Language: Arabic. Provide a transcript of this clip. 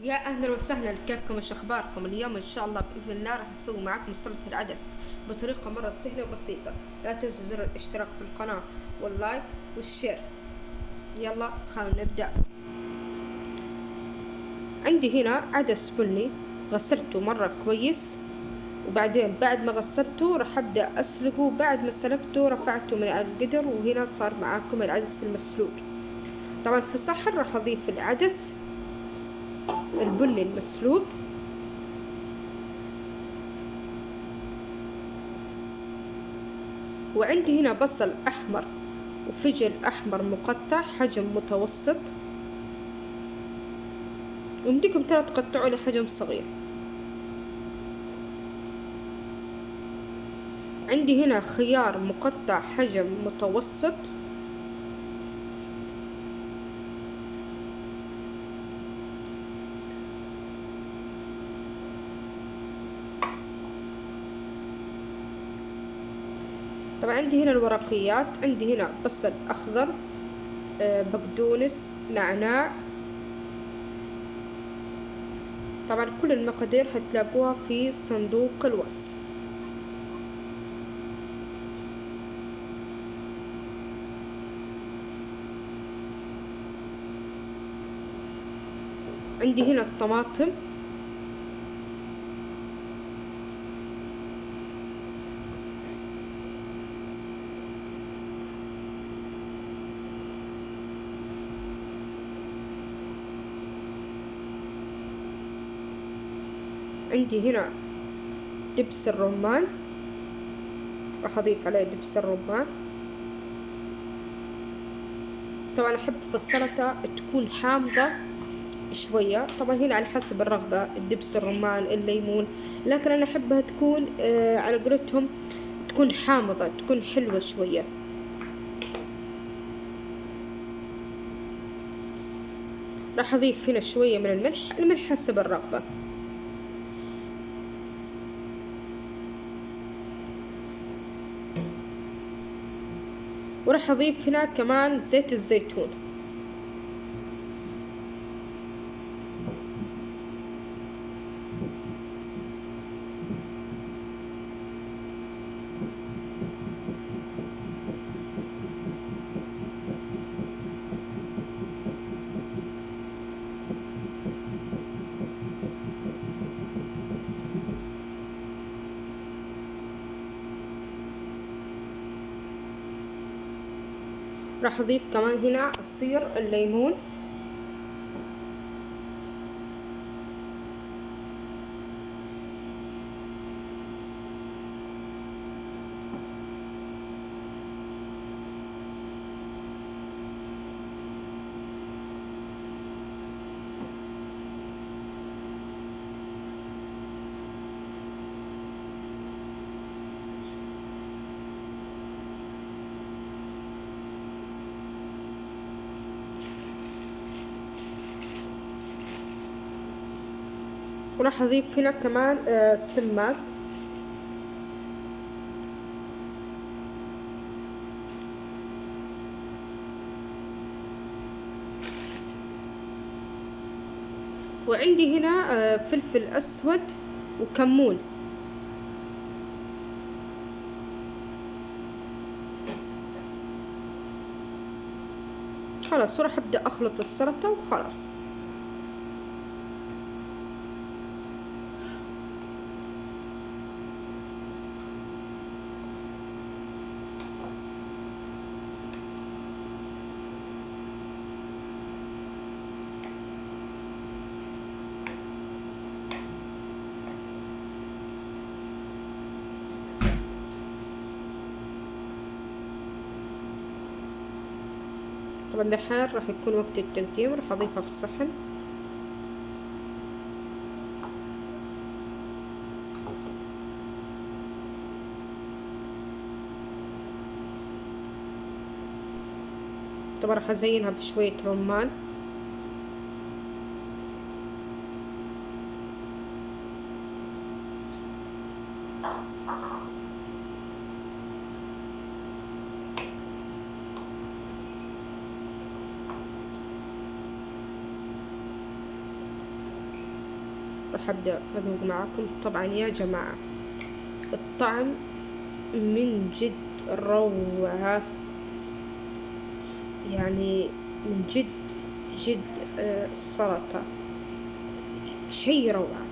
يا اهلا وسهلا، كيفكم؟ ايش اخباركم؟ اليوم ان شاء الله باذن الله راح اسوي معاكم سلطه العدس بطريقه مره سهله وبسيطه. لا تنسوا زر الاشتراك في القناه واللايك والشير. يلا خلونا نبدا. عندي هنا عدس بني، غسلته مره كويس، وبعدين بعد ما غسلته راح ابدا اسلقه. بعد ما سلقته رفعته من القدر، وهنا صار معاكم العدس المسلوق. طبعا في صحن راح اضيف العدس البني المسلوق، وعندي هنا بصل أحمر وفجل أحمر مقطع حجم متوسط، ويمديكم ترى تقطعوا لحجم صغير. عندي هنا خيار مقطع حجم متوسط، طبعا عندي هنا الورقيات، عندي هنا بصل أخضر، بقدونس، نعناع. طبعا كل المقادير هتلاقوها في صندوق الوصف. عندي هنا الطماطم، عندي هنا دبس الرمان، راح أضيف عليه دبس الرمان. طبعا أحب في السلطة تكون حامضة شوية، طبعا هنا على حسب الرغبة، الدبس الرمان الليمون، لكن أنا أحبها تكون على قولتهم تكون حامضة، تكون حلوة شوية. راح أضيف هنا شوية من الملح، الملح حسب الرغبة. وراح أضيف هنا كمان زيت الزيتون. راح أضيف كمان هنا عصير الليمون. وراح أضيف هنا كمان سماق. وعندي هنا فلفل أسود وكمون. خلاص وراح أبدأ أخلط السلطة وخلاص. طبعا دحين راح يكون وقت التقديم، راح أضيفها في الصحن. طبعا راح أزينها بشوية رمان. راح أبدأ أذوق معاكم. طبعا يا جماعة الطعم من جد روعة، يعني من جد السلطة شي روعة.